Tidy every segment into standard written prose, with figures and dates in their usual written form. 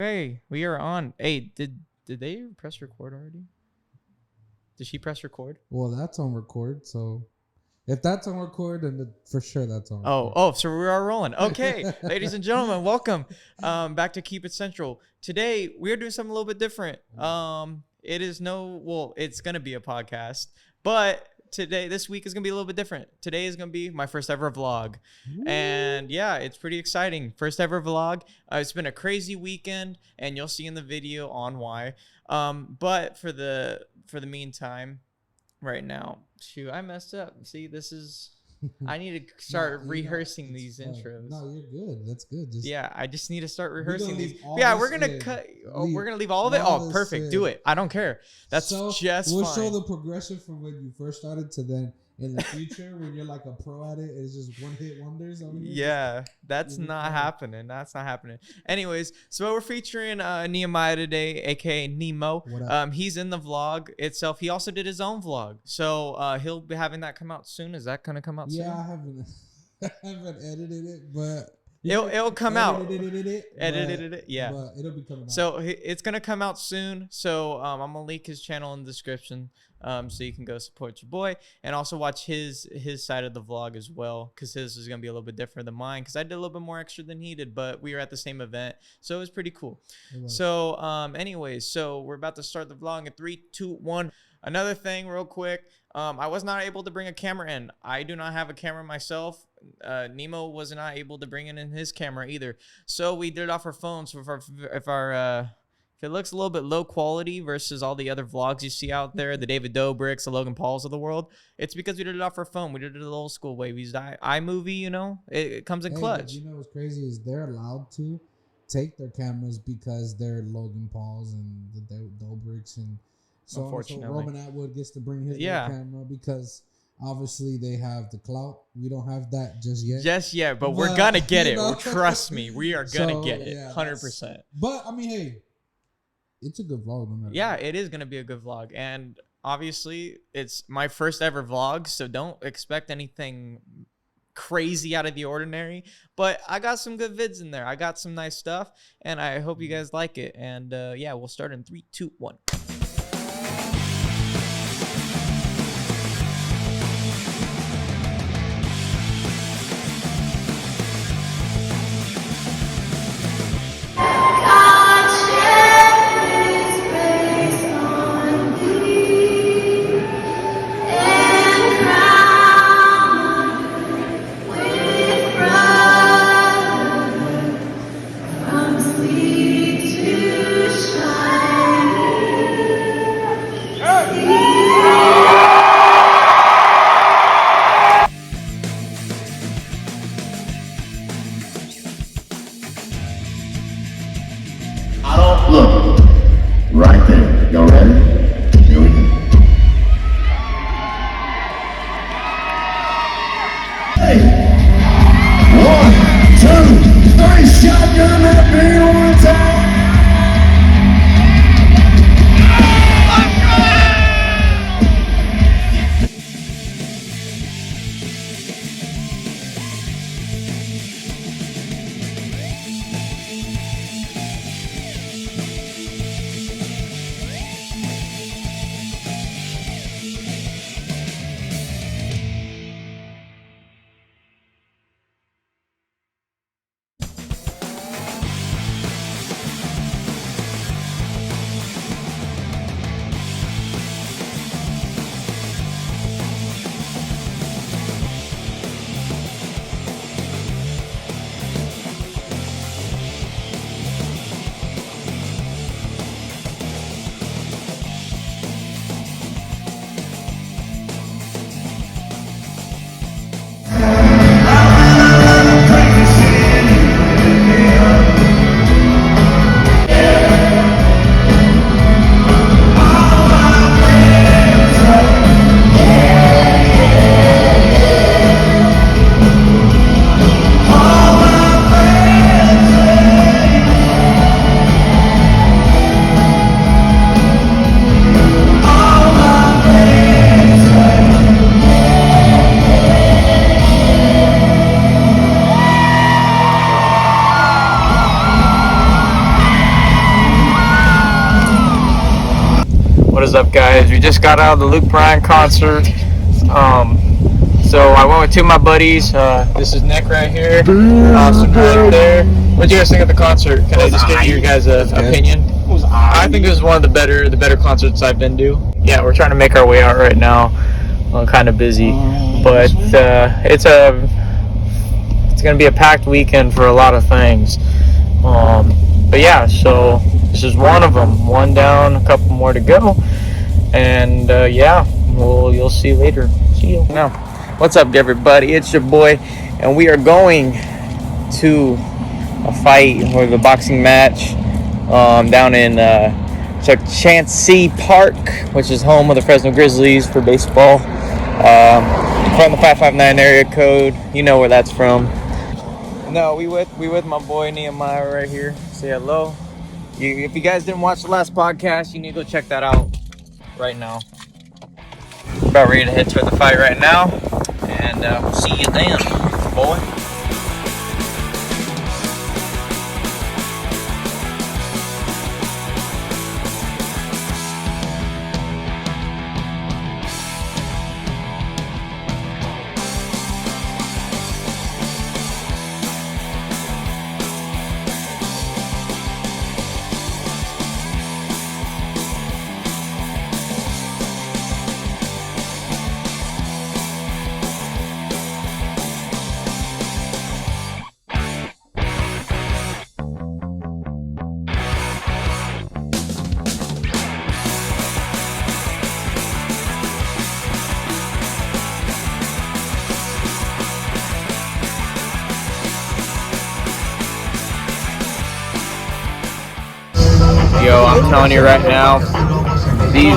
Hey, we are on. Hey, did they press record already? Did she press record? Well, that's on record. So if that's on record, then for sure that's on record. So we are rolling. Okay, ladies and gentlemen, welcome back to Keep It Central. Today we are doing something a little bit different. It's gonna be a podcast, but this week is gonna be a little bit different. Today is gonna be my first ever vlog, and yeah, it's pretty exciting. First ever vlog. It's been a crazy weekend, and you'll see in the video on why. But for the meantime, right now, shoot, I messed up. See, this is. I need to start rehearsing these intros. No, you're good. That's good. I just need to start rehearsing these. Yeah, we're gonna cut. We're gonna leave all of it. Oh, perfect. Do it. I don't care. That's just we'll fine. Show the progression from when you first started to then in the future when you're like a pro at it. It's just one hit wonders. Yeah, that's not happening. That's not happening. Anyways, so we're featuring Nehemiah today, aka Nemo. He's in the vlog itself. He also did his own vlog, so he'll be having that come out soon. Is that gonna come out soon? Yeah, I haven't edited it, but it'll come out. Edited it. Yeah, but it'll be coming out. So it's gonna come out soon. So I'm gonna link his channel in the description, so you can go support your boy and also watch his side of the vlog as well, because his is gonna be a little bit different than mine, because I did a little bit more extra than he did, but we were at the same event, so it was pretty cool. So anyways, so we're about to start the vlog in 3, 2, 1. Another thing real quick, I was not able to bring a camera in. I do not have a camera myself. Nemo was not able to bring in his camera either, so we did it off our phones. So if it looks a little bit low quality versus all the other vlogs you see out there, the David Dobrik's, the Logan Pauls of the world, it's because we did it off our phone. We did it the old school way. We used iMovie, you know, it comes in clutch. You know what's crazy is they're allowed to take their cameras because they're Logan Pauls and the Dobrik's, and so Roman Atwood gets to bring his camera because obviously they have the clout. We don't have that just yet. But we're gonna get it. Well, trust me, we are gonna get it 100%. But I mean, hey, it's a good vlog no matter what. It is gonna be a good vlog, and obviously it's my first ever vlog, so don't expect anything crazy out of the ordinary, but I got some good vids in there. I got some nice stuff, and I hope you guys like it. And we'll start in 3, 2, 1. Look, right there. Y'all ready? Here we go. Hey! 1, 2, 3, shotgun that beat one time. What is up, guys? We just got out of the Luke Bryan concert. So I went with two of my buddies. This is Nick right here, Austin right there. What did you guys think of the concert? Can I just get your guys' opinion? I think it was one of the better concerts I've been to. Yeah, we're trying to make our way out right now. I'm kind of busy, but it's gonna be a packed weekend for a lot of things. But yeah, so this is one of them. One down, a couple more to go, and yeah, you'll see later. See you now. What's up, everybody? It's your boy, and we are going to a fight or the boxing match down in Chauncey Park, which is home of the Fresno Grizzlies for baseball. From the 559 area code, you know where that's from. No, we with my boy Nehemiah right here. Say hello. If you guys didn't watch the last podcast, you need to go check that out right now. About ready to head toward the fight right now, and we'll see you then, boy. Yo, I'm telling you right now,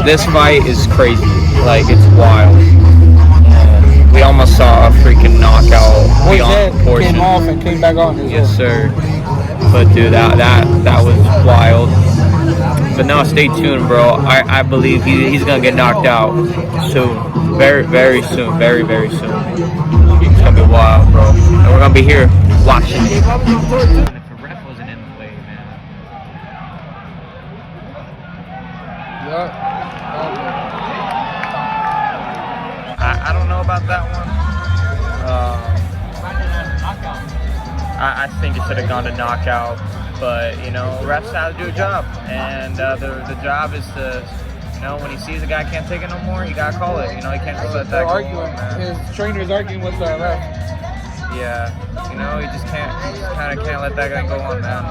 this fight is crazy. Like, it's wild. We almost saw a freaking knockout beyond proportion. Came off and came back on. Yes, sir. But dude, that was wild. But no, stay tuned, bro. I believe he's gonna get knocked out soon. Very, very soon. Very, very soon. It's gonna be wild, bro. And we're gonna be here watching it. I don't know about that one. I think it should have gone to knockout, but you know, refs have to do a job, and the job is to, you know, when he sees a guy can't take it no more, you gotta call it. You know, he can't just let that go on, man. His trainer is arguing with the ref. Yeah, you know, he just kind of can't let that guy go on, man.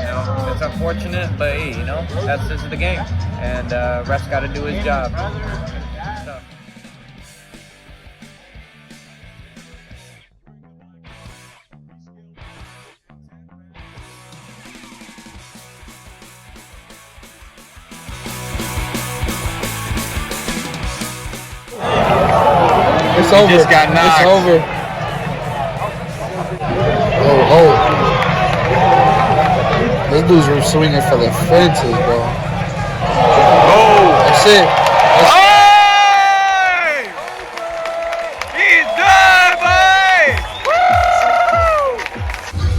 You know, it's unfortunate, but hey, you know, that's just the game, and ref's got to do his job. So. It's over. Just got knocked. It's over. This dude's were swinging for the fences, bro. That's it. Hey! He's done, boy!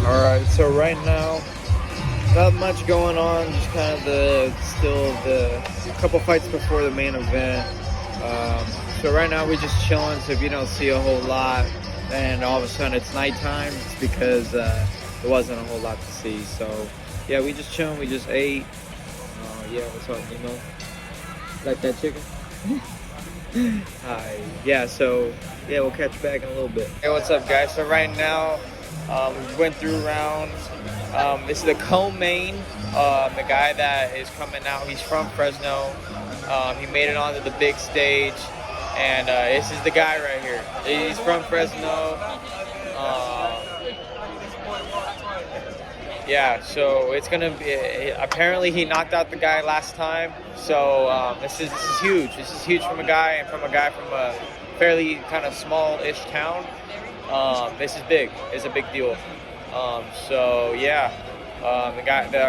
Alright, so right now, not much going on. Just kind of the couple fights before the main event. So right now we're just chilling, so if you don't see a whole lot and all of a sudden it's nighttime, it's because there wasn't a whole lot to see. So yeah, we just chilling, we just ate. Yeah, what's up, Nemo? Like that chicken? Hi. Yeah, so yeah, we'll catch you back in a little bit. Hey, what's up, guys? So right now, we went through rounds. This is the co-main. The guy that is coming out, he's from Fresno. He made it onto the big stage. And this is the guy right here. He's from Fresno. Yeah, so it's gonna be. Apparently, he knocked out the guy last time. So this is huge. This is huge from a guy from a fairly kind of small-ish town. This is big. It's a big deal. So yeah.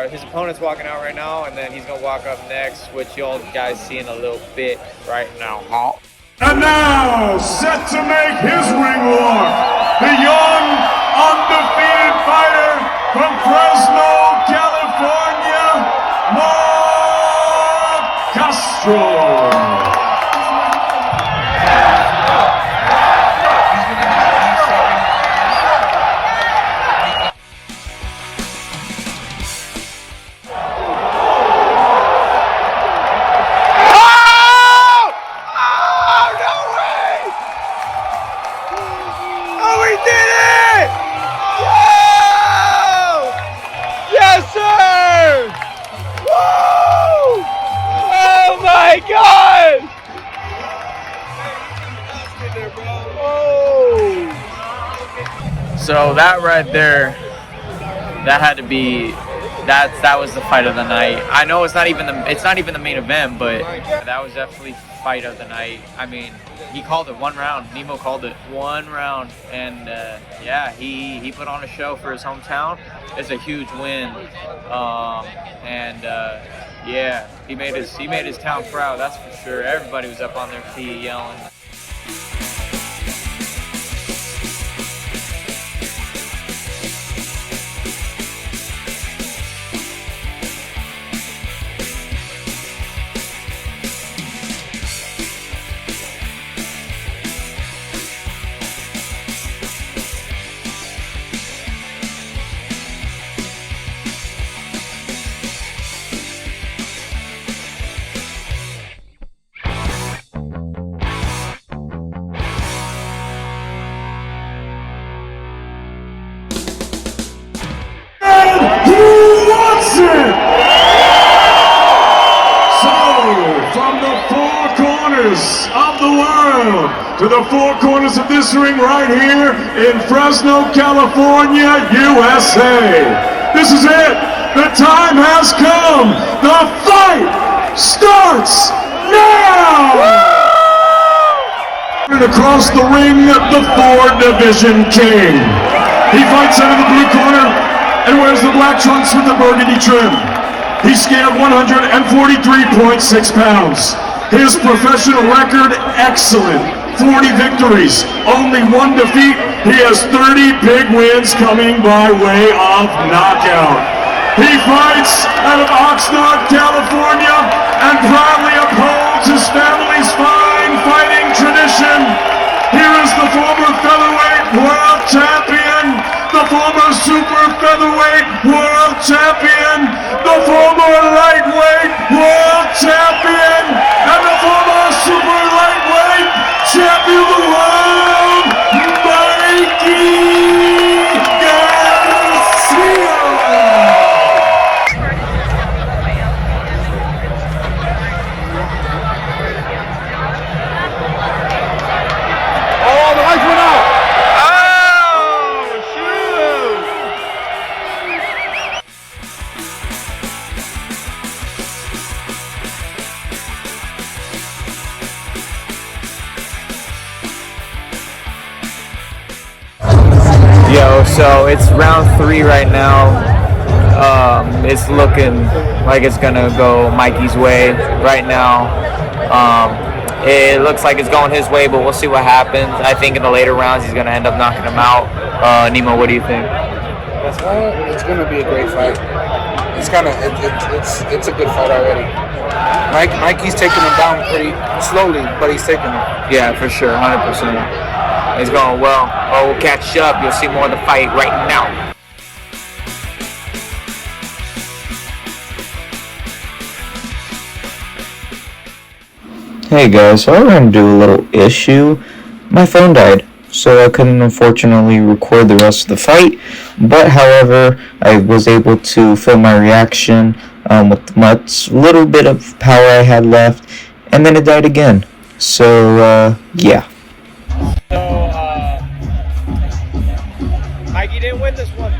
His opponent's walking out right now, and then he's gonna walk up next, which y'all guys see in a little bit right now. And now, set to make his ring walk, the young, undefeated fighter from Fresno, California, Mark Castro. So that right there, that had to be, that was the fight of the night. I know it's not even the main event, but that was definitely fight of the night. I mean, he called it 1 round. Nemo called it 1 round, and yeah, he put on a show for his hometown. It's a huge win, yeah, he made his town proud. That's for sure. Everybody was up on their feet yelling. Of the world to the 4 corners of this ring right here in Fresno, California, USA. This is it. The time has come. The fight starts now. And across the ring, the 4 Division King. He fights out of the blue corner and wears the black trunks with the burgundy trim. He scaled 143.6 pounds. His professional record, excellent. 40 victories, only 1 defeat. He has 30 big wins coming by way of knockout. He fights out of Oxnard, California, and proudly upholds his family's fine fighting tradition. Here is the former featherweight world champion, the former super featherweight world champion, the former lightweight world champion, and the former super lightweight champion of the world, Mikey Garcia. Oh, the lights went out. Yo, so it's round 3 right now. It's looking like it's gonna go Mikey's way right now. It looks like it's going his way, but we'll see what happens. I think in the later rounds he's gonna end up knocking him out. Nemo, what do you think? It's gonna be a great fight. It's a good fight already. Mikey's taking him down pretty slowly, but he's taking him. Yeah, for sure, 100%. It's going well. Oh, we'll catch up. You'll see more of the fight right now. Hey guys, so I'm going to do a little issue. My phone died, so I couldn't unfortunately record the rest of the fight. But however, I was able to film my reaction with much little bit of power I had left, and then it died again. So yeah. So Mikey didn't win this one.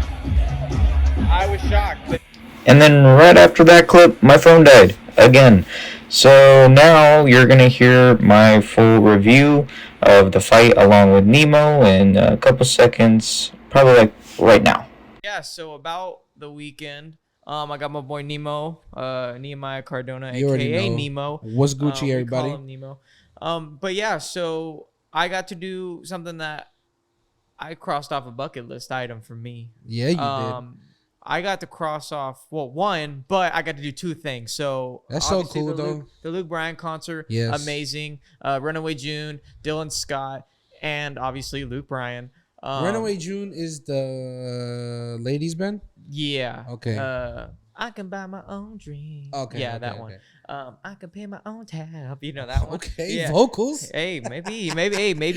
I was shocked. But And then right after that clip, my phone died again. So now you're going to hear my full review of the fight along with Nemo in a couple seconds, probably like right now. yeah, so about the weekend, I got my boy Nemo, Nehemiah Cardona, You already aka know. Nemo. What's Gucci, We everybody? call him Nemo. But yeah, so I got to do something that I crossed off a bucket list item for me. Yeah, you did. I got to cross off, well, 1, but I got to do 2 things. So That's so obviously cool, the though. The Luke Bryan concert, Yes. amazing. Runaway June, Dylan Scott, and obviously Luke Bryan. Runaway June is the ladies' band? Yeah. Okay. I can buy my own dream. Okay, Yeah, okay, that one. okay. I can pay my own tab. You know that one. Okay, Yeah. vocals. Hey, maybe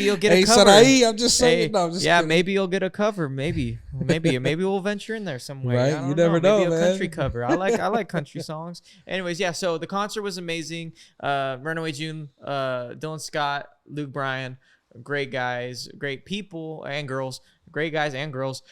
you'll get Hey, a cover. Sarai, I'm just saying. Hey, No, I'm just yeah, kidding. maybe you'll get a cover. Maybe we'll venture in there somewhere. Right, I don't you never know, Maybe a man. country cover. I like country songs. Anyways, yeah. So the concert was amazing. Runaway June, Dylan Scott, Luke Bryan. great guys, great people and girls, great guys and girls,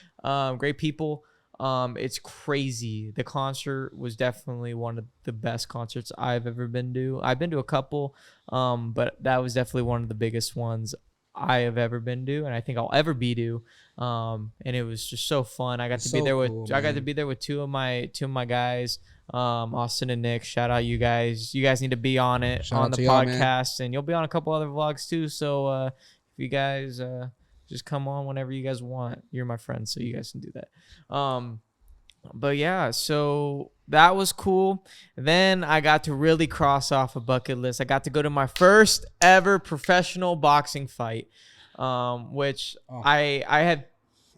great people. It's crazy. The concert was definitely one of the best concerts I've ever been to. I've been to a couple, but that was definitely one of the biggest ones I have ever been to, and I think I'll ever be to. And it was just so fun. I got to be there with I got to be there with two of my guys, Austin and Nick. Shout out you guys. You guys need to be on it. Shout on the podcast, and you'll be on a couple other vlogs too. So if you guys just come on whenever you guys want. You're my friends, so you guys can do that. But yeah, so that was cool. Then I got to really cross off a bucket list. I got to go to my first ever professional boxing fight, which I had.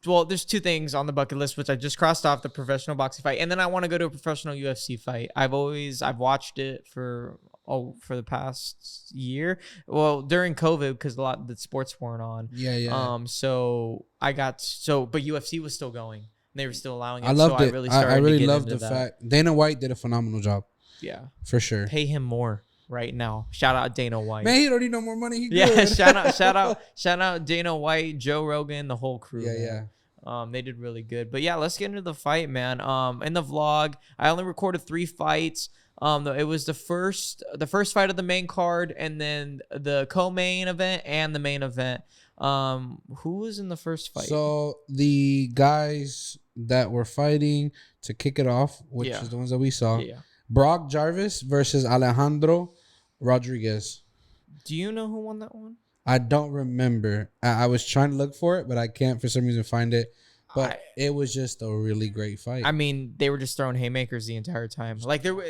Well, there's two things on the bucket list, which I just crossed off: the professional boxing fight, and then I want to go to a professional UFC fight. I've watched it for the past year. Well, during COVID, because a lot of the sports weren't on. Yeah. So but UFC was still going. They were still allowing it. I loved it. I really loved the fact Dana White did a phenomenal job. Yeah, for sure. Pay him more right now. Shout out Dana White. Man, he don't need no more money. Shout out Dana White, Joe Rogan, the whole crew. Yeah. They did really good. But yeah, let's get into the fight, man. In the vlog, I only recorded 3 fights. It was the first fight of the main card, and then the co-main event and the main event. Who was in the first fight? So the guys that were fighting to kick it off, which is the ones that we saw. Yeah. Brock Jarvis versus Alejandro Rodriguez. Do you know who won that one? I don't remember. I was trying to look for it, but I can't for some reason find it. But it was just a really great fight. I mean, they were just throwing haymakers the entire time. Like they were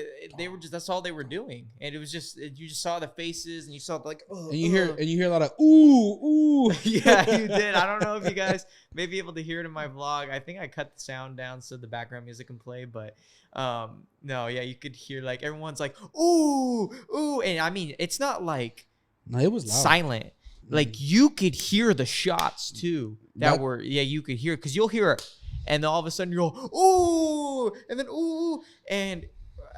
just, that's all they were doing. And it was just, you just saw the faces and you saw like, and you hear a lot of ooh. Yeah, you did. I don't know if you guys may be able to hear it in my vlog. I think I cut the sound down so the background music can play, but no, yeah, you could hear like everyone's like, ooh. And I mean, it's not like it was loud. Silent. Like you could hear the shots too. You could hear, because you'll hear it, and then all of a sudden you go ooh, and then ooh, and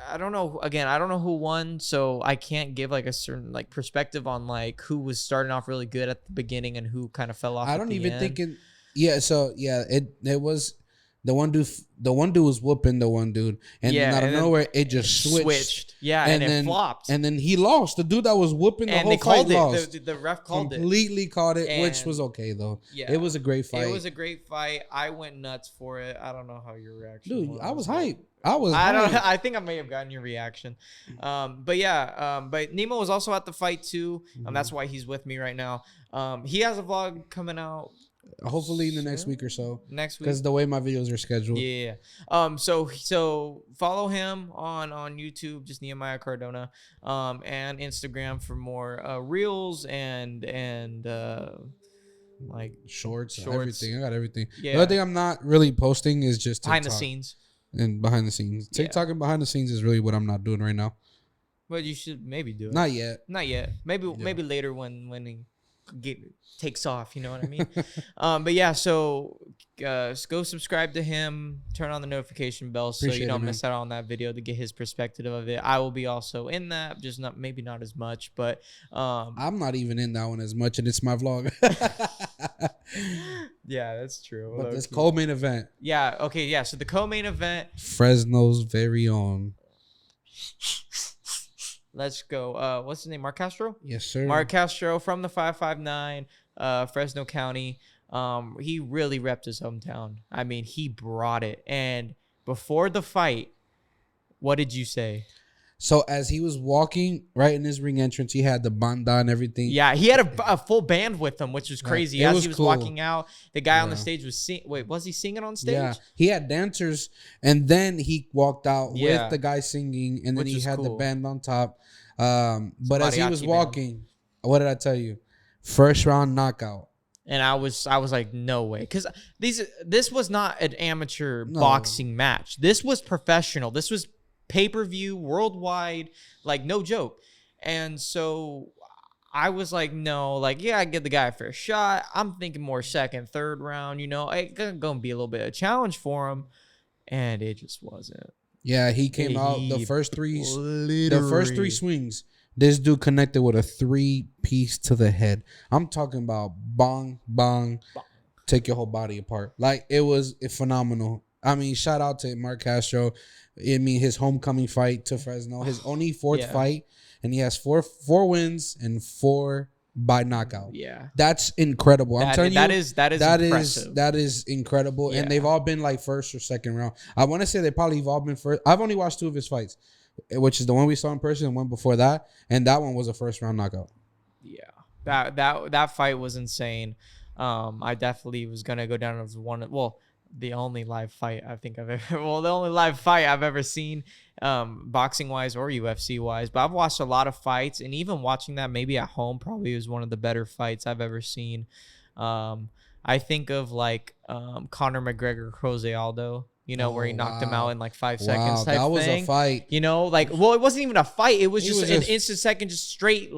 I don't know. Again, I don't know who won, so I can't give like a certain like perspective on like who was starting off really good at the beginning and who kind of fell off. I don't even think it. Yeah. So yeah, it was the one dude. The one dude was whooping the one dude, and then out of nowhere it just switched. Yeah, and then it flopped. And then he lost. The dude that was whooping the whole fight lost. The ref called completely caught it, which was okay though. Yeah, it was a great fight. It was a great fight. I went nuts for it. I don't know how your reaction was. I was hyped. I think I may have gotten your reaction. But yeah, but Nemo was also at the fight too. That's why he's with me right now. He has a vlog coming out. Hopefully in the next week or so. Next week, because the way my videos are scheduled. Yeah. So follow him on YouTube, just Nehemiah Cardona, and Instagram for more reels and like shorts. Everything. I got everything. Yeah. The other thing I'm not really posting is just TikTok. Behind the scenes. And behind the scenes, TikTok and behind the scenes is really what I'm not doing right now. But you should maybe do it. Not yet. Maybe later when he takes off, you know what I mean? But yeah, so go subscribe to him, turn on the notification bell so you don't miss out on that video to get his perspective of it. I will be also in that, just not as much, but I'm not even in that one as much, and it's my vlog. Yeah, that's true. But this co-main event. Yeah, okay, yeah. So the co-main event, Fresno's very own. Let's go. What's his name? Mark Castro? Yes, sir. Mark Castro from the 559, Fresno County. He really repped his hometown. I mean, he brought it. And before the fight, what did you say? So as he was walking right in his ring entrance, he had the banda and everything. Yeah, he had a full band with him, which was crazy. As he was walking out, the guy on the stage was singing. Wait, was he singing on stage? Yeah, he had dancers, and then he walked out with the guy singing, and then he had the band on top. But as he was walking, what did I tell you? First round knockout. And I was like, no way, because this was not an amateur boxing match. This was professional. This was pay-per-view worldwide, like no joke. And so I was like, no, like, yeah, I give the guy a fair shot. I'm thinking more second, third round, you know, it's gonna be a little bit of a challenge for him, and it just wasn't. Yeah, he came out the first three swings This dude connected with a 3-piece to the head. I'm talking about bong, bong, take your whole body apart. Like, it was phenomenal. I mean, shout out to Mark Castro. I mean, his homecoming fight to Fresno, his only fourth fight, and he has four wins and 4 by knockout. Yeah, that's incredible. I'm telling you, that is impressive. That is incredible. And they've all been like first or second round. I want to say they probably have all been first. I've only watched 2 of his fights, which is the one we saw in person and one before that, and that one was a first round knockout. Yeah, that fight was insane. I definitely was gonna go down as one. Well, the only live fight I think I've ever. Well, the only live fight I've ever seen, boxing wise or UFC wise. But I've watched a lot of fights, and even watching that maybe at home probably was one of the better fights I've ever seen. I think of like Conor McGregor, Jose Aldo. You know, where he knocked him out in like 5 seconds type that was thing. A fight. You know, like, well, it wasn't even a fight. It was just an instant second, just straight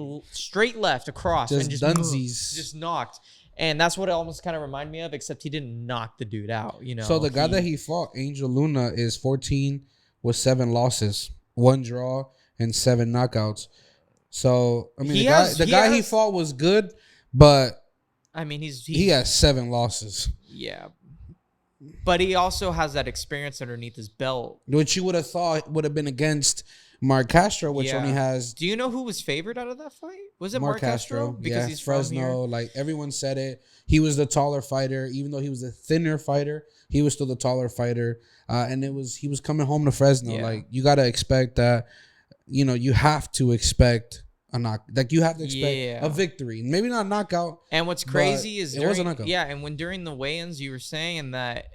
left across. Just and just dunsies. Just knocked. And that's what it almost kind of reminded me of, except he didn't knock the dude out, you know. So the guy that he fought, Angel Luna, is 14 with 7 losses, 1 draw, and 7 knockouts. So, I mean, the guy he fought was good, but I mean, he has 7 losses. Yeah. But he also has that experience underneath his belt. Which you would have thought would have been against Mark Castro, which only has... Do you know who was favored out of that fight? Was it Mark Castro? Because he's Fresno. Like, everyone said it. He was the taller fighter. Even though he was a thinner fighter, he was still the taller fighter. And he was coming home to Fresno. Yeah. Like, you got to expect that. You know, you have to expect a knock. Like, you have to expect a victory. Maybe not a knockout. And what's crazy is... it was a knockout. Yeah, and when during the weigh-ins, you were saying that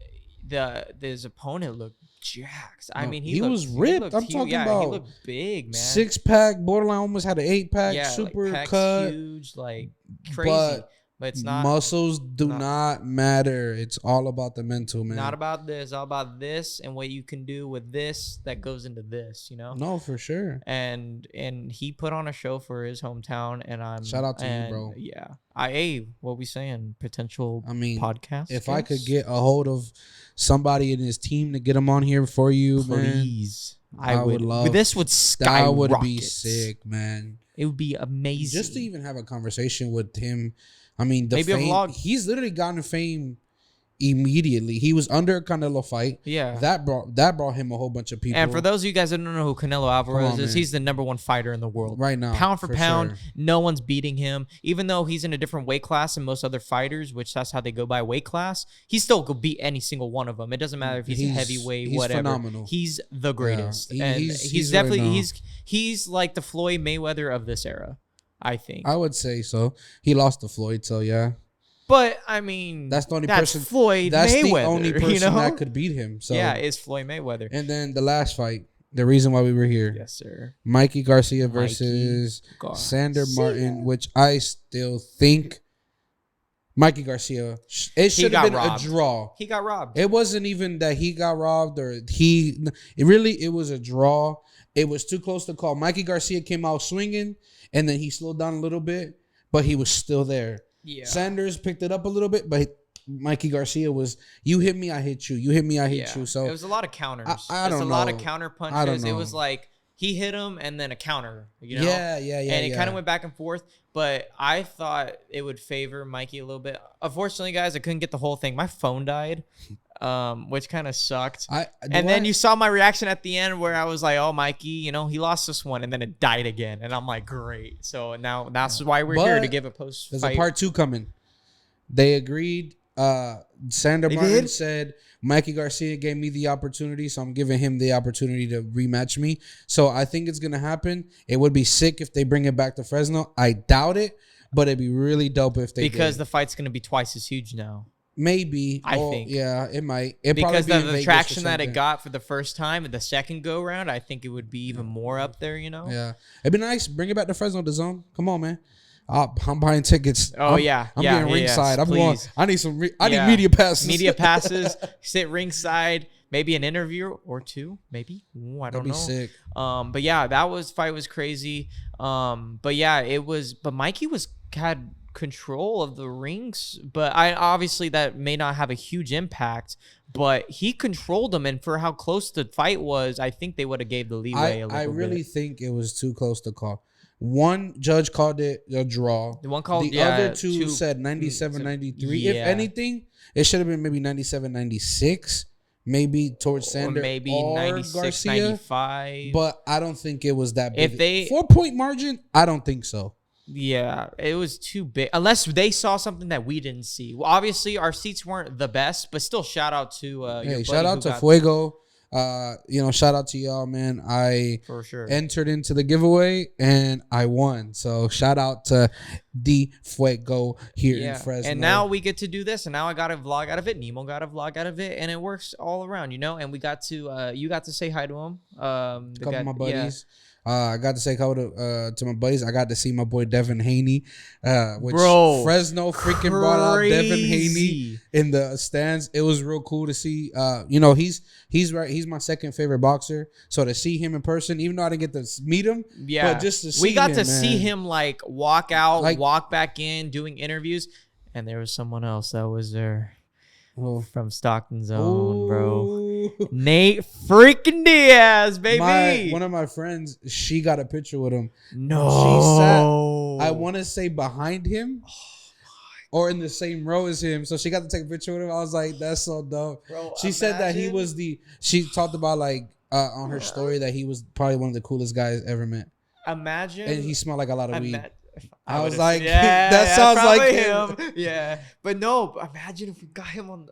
his opponent looked jacked. I mean, he was ripped. I'm talking about. He looked big, man. 6-pack, borderline almost had an 8-pack. Yeah, super like cut, huge, like crazy. But it's not. Muscles do not matter. It's all about the mental, man. Not about this. All about this and what you can do with this that goes into this. You know. No, for sure. And he put on a show for his hometown, and shout out to you, bro. Yeah, what we saying? Potential. I mean, podcast. If I could get a hold of somebody in his team to get him on here for you, please. Man, I would love. This would skyrocket. That would be sick, man. It would be amazing. Just to even have a conversation with him. I mean, maybe fame, a vlog. He's literally gotten fame immediately. He was under a Canelo fight. Yeah. That brought him a whole bunch of people. And for those of you guys that don't know who Canelo Alvarez is, he's the #1 fighter in the world. Right now. Pound for pound, no one's beating him. Even though he's in a different weight class than most other fighters, which that's how they go by weight class, he still could beat any single one of them. It doesn't matter if he's a heavyweight, whatever. Phenomenal. He's the greatest. Yeah. And he's definitely he's like the Floyd Mayweather of this era, I think. I would say so. He lost to Floyd, so yeah. But I mean, that's the only person. Floyd that's Mayweather, the only person that could beat him. So yeah, it's Floyd Mayweather. And then the last fight, the reason why we were here, yes, sir. Mikey Garcia versus Sander Martin, which I still think Mikey Garcia. It should have been a draw. He got robbed. It wasn't even that he got robbed or he. It was a draw. It was too close to call. Mikey Garcia came out swinging, and then he slowed down a little bit, but he was still there. Yeah. Sanders picked it up a little bit, but Mikey Garcia was, you hit me, I hit you. You hit me, I hit you. So it was a lot of counters. I don't know. A lot of counter punches. I don't know. It was like he hit him and then a counter, you know? Yeah. And it kind of went back and forth, but I thought it would favor Mikey a little bit. Unfortunately, guys, I couldn't get the whole thing. My phone died, which kind of sucked. Then you saw my reaction at the end where I was like, oh, Mikey, you know, he lost this one, and then it died again. And I'm like, great. So now that's why we're here to give a post-fight. There's a part 2 coming. They agreed. Sander Martin said, Mikey Garcia gave me the opportunity, so I'm giving him the opportunity to rematch me. So I think it's going to happen. It would be sick if they bring it back to Fresno. I doubt it, but it'd be really dope if they Because did. the fight's going to be twice as huge now. Maybe. I think. Yeah, it might. Because the traction that it got for the first time and the second go round, I think it would be even more up there, you know? Yeah. It'd be nice. Bring it back to Fresno, the zone. Come on, man. I'm buying tickets. Oh, I'm getting ringside. Yes, I'm going. I need some. I need media passes. Media passes. Sit ringside. Maybe an interview or 2. Maybe. Ooh, I don't know. That'd be sick. But yeah, fight was crazy. But yeah, it was. But Mikey had control of the rings. But obviously that may not have a huge impact. But he controlled them, and for how close the fight was, I think they would have gave the leeway a little bit. I really think it was too close to call. One judge called it a draw. The one called the other two said 97, 93. Yeah. If anything, it should have been maybe 97, 96. Maybe towards Sander, or maybe or 96, Garcia, 95. but I don't think it was that big. If they 4-point margin, I don't think so. Yeah, it was too big. Unless they saw something that we didn't see. Well, obviously, our seats weren't the best, but still, shout out to your buddy shout out to Fuego. Shout out to y'all, man. I for sure entered into the giveaway and I won. So shout out to the Fuego here in Fresno. And now we get to do this, and now I got a vlog out of it. Nemo got a vlog out of it, and it works all around, And we got to you got to say hi to him. A couple of my buddies. I got to say hello to my buddies. I got to see my boy Devin Haney, which Fresno freaking brought out Devin Haney in the stands. It was real cool to see. He's my second favorite boxer. So to see him in person, even though I didn't get to meet him, but just to see we got him, to see him like walk out, walk back in, doing interviews, and there was someone else that was there. From Stockton's own, bro. Nate freaking Diaz, baby. One of my friends, she got a picture with him. No. She sat, I want to say behind him or in the same row as him. So she got to take a picture with him. I was like, that's so dope. Bro, she said that he was she talked about on her story that he was probably one of the coolest guys ever met. Imagine. And he smelled like a lot of weed. I was like, that sounds like him. Yeah, but no. Imagine if we got him on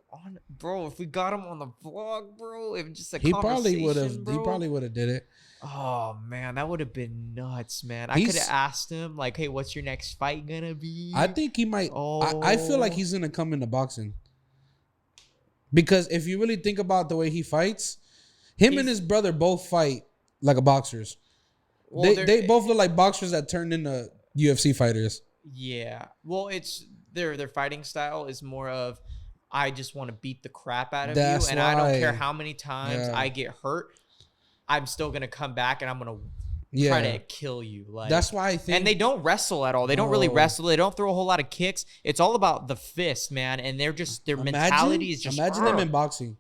bro. If we got him on the vlog, bro. If just a he probably would have. He probably would have did it. Oh man, that would have been nuts, man. I could have asked him like, "Hey, what's your next fight gonna be?" I think he might. I feel like he's gonna come into boxing because if you really think about the way he fights, him and his brother both fight like a boxers. Well, they both look like boxers that turned into UFC fighters. Yeah. Well, it's their fighting style is more of I just want to beat the crap out of you, and I don't care how many times I get hurt. I'm still gonna come back and I'm gonna try to kill you. Like that's why I think. And they don't wrestle at all. They don't really wrestle. They don't throw a whole lot of kicks. It's all about the fist, man. And they're just their mentality is just. Imagine them in boxing.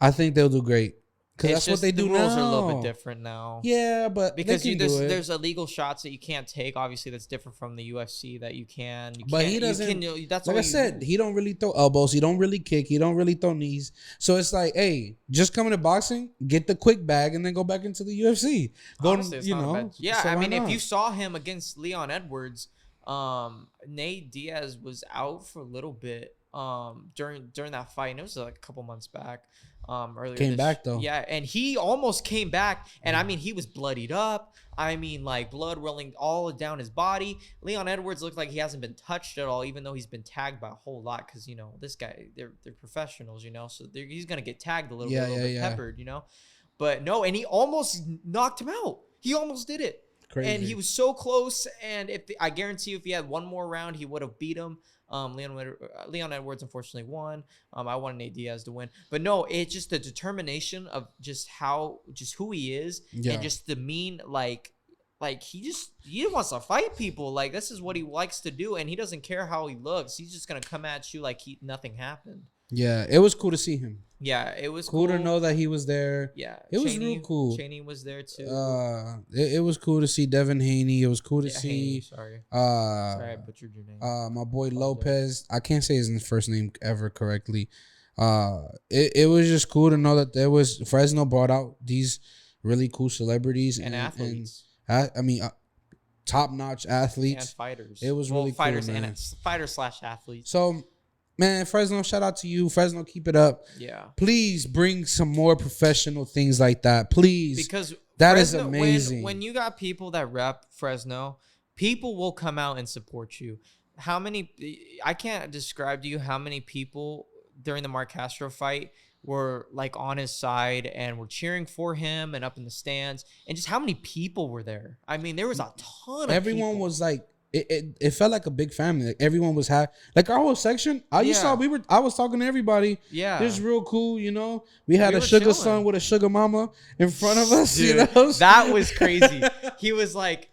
I think they'll do great. Because that's what they do now. The rules are a little bit different now. Yeah, but because there's illegal shots that you can't take. Obviously, that's different from the UFC that you can. But he doesn't. That's like I said, he don't really throw elbows. He don't really kick. He don't really throw knees. So it's like, hey, just come into boxing, get the quick bag, and then go back into the UFC. Honestly, it's not bad. Yeah, so I mean, if you saw him against Leon Edwards, Nate Diaz was out for a little bit during that fight, and it was like a couple months back. Earlier came back though. Yeah, and he almost came back, and I mean he was bloodied up. I mean like blood rolling all down his body. Leon Edwards looked like he hasn't been touched at all, even though he's been tagged by a whole lot. Because this guy, they're professionals, so he's gonna get tagged a little bit, peppered, But no, and he almost knocked him out. He almost did it. Crazy. And he was so close. And I guarantee you, if he had one more round, he would have beat him. Leon Edwards unfortunately won. I wanted Nate Diaz to win, but no, it's just the determination of just who he is, and just the mean like he wants to fight people. Like this is what he likes to do, and he doesn't care how he looks. He's just gonna come at you like nothing happened. Yeah, it was cool to see him. Yeah, it was cool to know that he was there. Yeah, it was real cool. Cheney was there too. It was cool to see Devin Haney. It was cool to see. Haney, sorry, I butchered your name. My boy Lopez. I can't say his first name ever correctly. It was just cool to know that there was Fresno brought out these really cool celebrities and athletes. Top-notch athletes and fighters. It was really fighters cool, man. And fighters/athletes. So. Man, Fresno, shout out to you. Fresno, keep it up. Yeah. Please bring some more professional things like that. Please. Because that Fresno, is amazing. When you got people that rep Fresno, people will come out and support you. I can't describe to you how many people during the Mark Castro fight were like on his side and were cheering for him and up in the stands, and just how many people were there. I mean, there was a ton of Everyone people. was like, It felt like a big family. Like everyone was happy. Like our whole section, I was talking to everybody. Yeah, it was real cool. We had a sugar son with a sugar mama in front of us. Dude, that was crazy. He was like,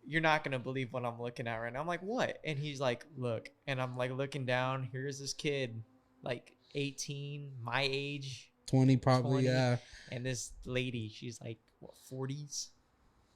"You're not gonna believe what I'm looking at right now." I'm like, "What?" And he's like, "Look," and I'm like looking down. Here's this kid, like 18, my age, 20 probably, 20, yeah. And this lady, she's like what 40s.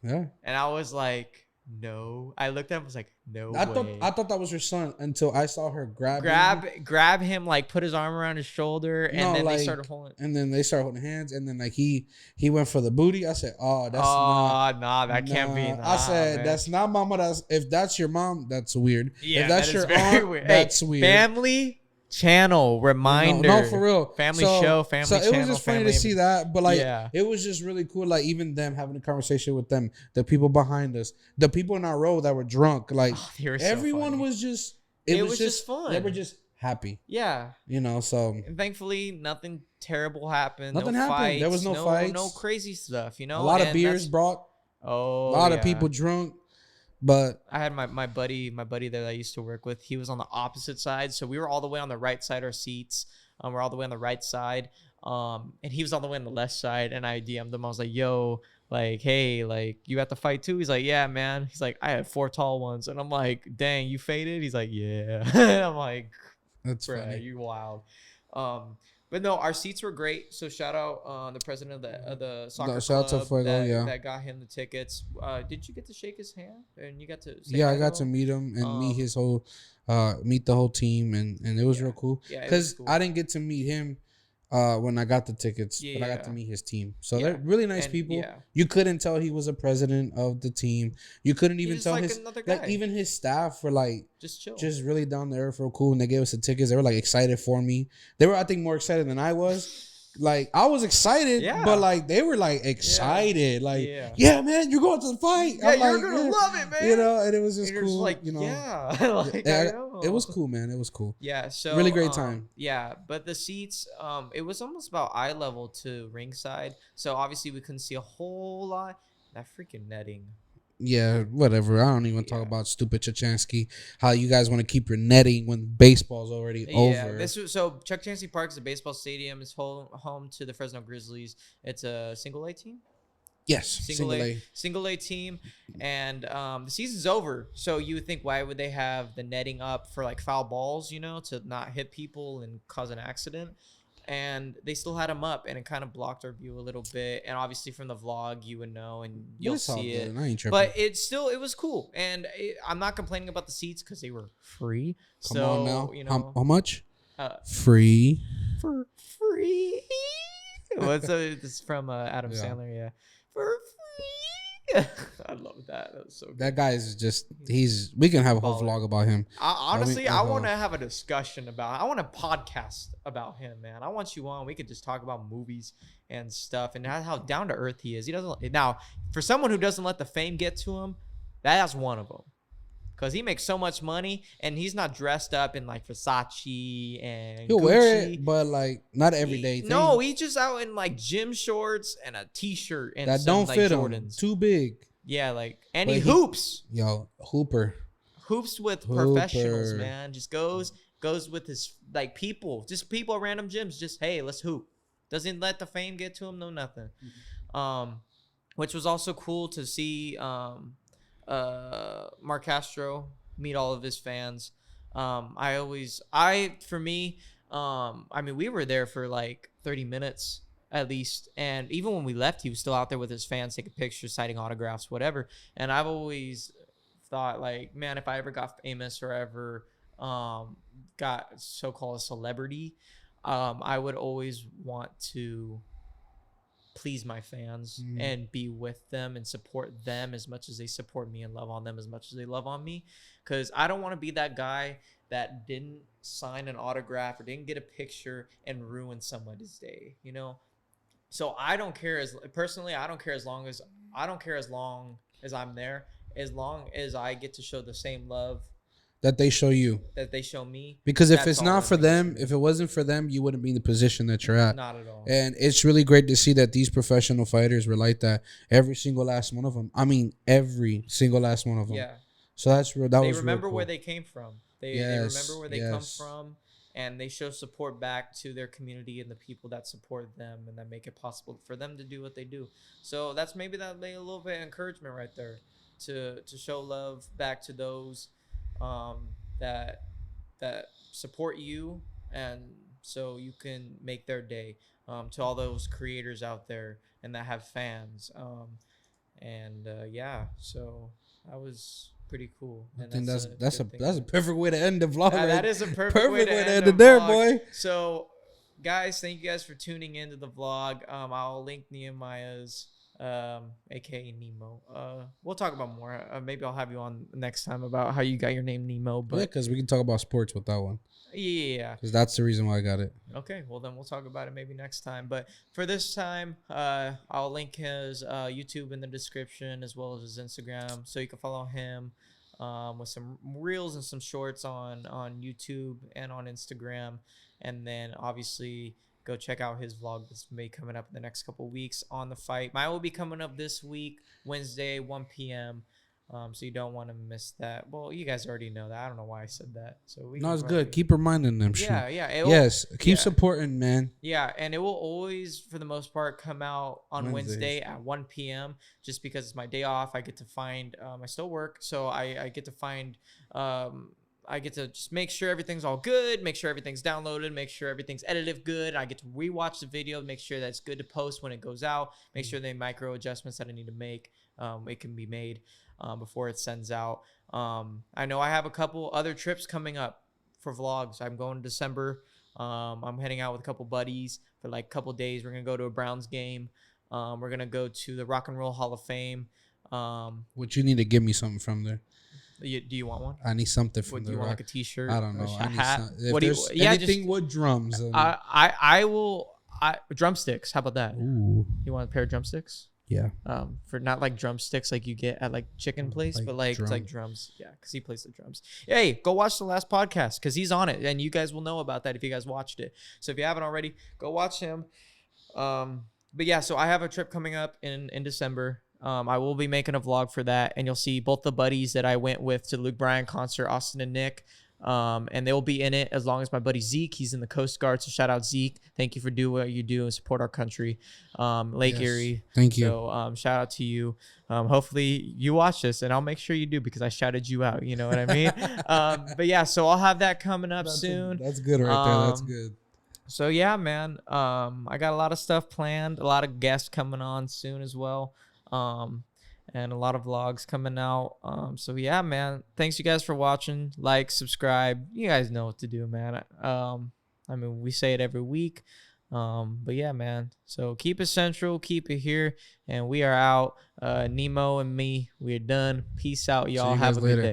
Yeah. And I was like. no. I looked at him, I was like, no I way. thought that was her son until I saw her grab him, like put his arm around his shoulder, and then they started holding. And then they started holding hands, and then like he went for the booty. I said, oh, that's can't be. I said, man. That's not mama. If that's your mom, that's weird. Yeah, if that's your aunt, weird. That's weird. Family channel reminder. No, for real. Family channel. So it was just funny to see that, but like, it was just really cool. Like even them having a conversation with them, the people behind us, the people in our row that were drunk, like everyone was just. It was just fun. They were just happy. Yeah. So. And thankfully, nothing terrible happened. Nothing happened. Fights, there was no fights. No crazy stuff. A lot of beers brought. A lot of people drunk. But I had my buddy there that I used to work with. He was on the opposite side, so we were all the way on the right side of our seats. We're all the way on the right side, and he was all the way on the left side. And I DM'd him. I was like, "Yo, like, hey, like, you at the fight too?" He's like, "Yeah, man." He's like, "I had 4 tall ones," and I'm like, "Dang, you faded?" He's like, "Yeah." I'm like, "That's funny. You wild." But no, our seats were great. So shout out the president of the soccer club that got him the tickets. Did you get to shake his hand and you got to? I got to meet him and meet his whole, meet the whole team, and it was real cool. Because cool. I didn't get to meet him when I got the tickets, but I got to meet his team. So they're really nice people. You couldn't tell he was a president of the team. You couldn't even tell even his staff were like just chill, just really down to earth, real cool. And they gave us the tickets. They were like excited for me. They were, I think, more excited than I was. Like I was excited, but like they were like excited, yeah, man, you're going to the fight. Yeah, you're gonna love it, man. And it was just cool. Like, it was cool, man. It was cool. Yeah, so really great time. Yeah, but the seats, it was almost about eye level to ringside, so obviously we couldn't see a whole lot. That freaking netting. Yeah, whatever. I don't even talk about stupid Chachansky. How you guys want to keep your netting when baseball's already over. So Chuck Chansky Park is a baseball stadium. It's home to the Fresno Grizzlies. It's a single A team. Yes, single A team, and the season's over. So you would think, why would they have the netting up for like foul balls? To not hit people and cause an accident. And they still had them up, and it kind of blocked our view a little bit. And obviously from the vlog, you would know, and you'll see it. But it was cool. And I'm not complaining about the seats because they were free. Come on now. How much? Free. For free. What's this is from Adam Sandler? Yeah. For free. I love that. That was so good. That guy is just, we can have a whole vlog about him. Honestly, I want to have a discussion I want a podcast about him, man. I want you on. We could just talk about movies and stuff and how down to earth he is. He doesn't, now, for someone who doesn't let the fame get to him, that's one of them. Because he makes so much money, and he's not dressed up in like Versace and he'll Gucci. wear it, but like not every day. No, he's just out in like gym shorts and a t-shirt and that don't fit him. Too big. Yeah, and he hoops. Hoops with professionals, man. Just goes with his like people, just people at random gyms. Just hey, let's hoop. Doesn't let the fame get to him. No nothing. Which was also cool to see. Mark Castro meet all of his fans. I mean, we were there for like 30 minutes at least, and even when we left, he was still out there with his fans, taking pictures, signing autographs, whatever. And I've always thought, like, man, if I ever got famous or ever got so-called a celebrity, I would always want to please my fans and be with them and support them as much as they support me and love on them as much as they love on me, because I don't want to be that guy that didn't sign an autograph or didn't get a picture and ruin somebody's day, so I don't care as long as I'm there, as long as I get to show the same love that they show you, that they show me. Because if it's not for them, if it wasn't for them, you wouldn't be in the position that you're at. Not at all. And it's really great to see that these professional fighters were like that. Every single last one of them. I mean, every single last one of them. Yeah. So that's real. They remember where they came from. They remember where they come from, and they show support back to their community and the people that support them and that make it possible for them to do what they do. So that's maybe that lay a little bit of encouragement right there to show love back to those that support you, and so you can make their day, to all those creators out there and that have fans, and And so that was pretty cool. I And think that's good a perfect way to end the vlog. that is a perfect way to end it the there, vlog. boy. So, guys, thank you guys for tuning into the vlog. I'll link Nehemiah's, aka Nemo. We'll talk about more. Maybe I'll have you on next time about how you got your name Nemo. But because we can talk about sports with that one. Yeah, because that's the reason why I got it. Okay, well then we'll talk about it maybe next time. But for this time, I'll link his YouTube in the description as well as his Instagram, so you can follow him with some reels and some shorts on YouTube and on Instagram. And then obviously go check out his vlog that's may coming up in the next couple weeks on the fight. Mine will be coming up this week, Wednesday, 1 p.m. So you don't want to miss that. Well, you guys already know that. I don't know why I said that. So it's good. Keep reminding them. Yeah. Yes, keep supporting, man. Yeah, and it will always, for the most part, come out on Wednesday at 1 p.m. just because it's my day off. I get to find. I still work, so I get to find. I get to just make sure everything's all good, make sure everything's downloaded, make sure everything's edited good. I get to rewatch the video, make sure that it's good to post when it goes out, make sure the micro adjustments that I need to make, it can be made before it sends out. I know I have a couple other trips coming up for vlogs. I'm going to December. I'm heading out with a couple buddies for like a couple days. We're going to go to a Browns game. We're going to go to the Rock and Roll Hall of Fame. Which you need to give me something from there. Do you want one? I need something from do you want like a t-shirt? I don't know. A hat? What do you? Anything with drums. I will. Drumsticks. How about that? Ooh. You want a pair of drumsticks? Yeah. For not like drumsticks like you get at like chicken place, but like it's like drums. Yeah, because he plays the drums. Hey, go watch the last podcast because he's on it, and you guys will know about that if you guys watched it. So if you haven't already, go watch him. But yeah, so I have a trip coming up in December. I will be making a vlog for that, and you'll see both the buddies that I went with to the Luke Bryan concert, Austin and Nick, and they'll be in it as long as my buddy Zeke. He's in the Coast Guard, so shout out Zeke. Thank you for doing what you do and support our country. Lake Erie. Thank you. So shout out to you. Hopefully you watch this, and I'll make sure you do because I shouted you out. You know what I mean? But yeah, so I'll have that coming up soon. That's good right there. That's good. So yeah, man. I got a lot of stuff planned. A lot of guests coming on soon as well. And a lot of vlogs coming out. So yeah, man, thanks you guys for watching. Like, subscribe. You guys know what to do, man. I mean, we say it every week. But yeah, man. So keep it central, keep it here, and we are out. Nemo and me, we're done. Peace out, y'all. Have a good day.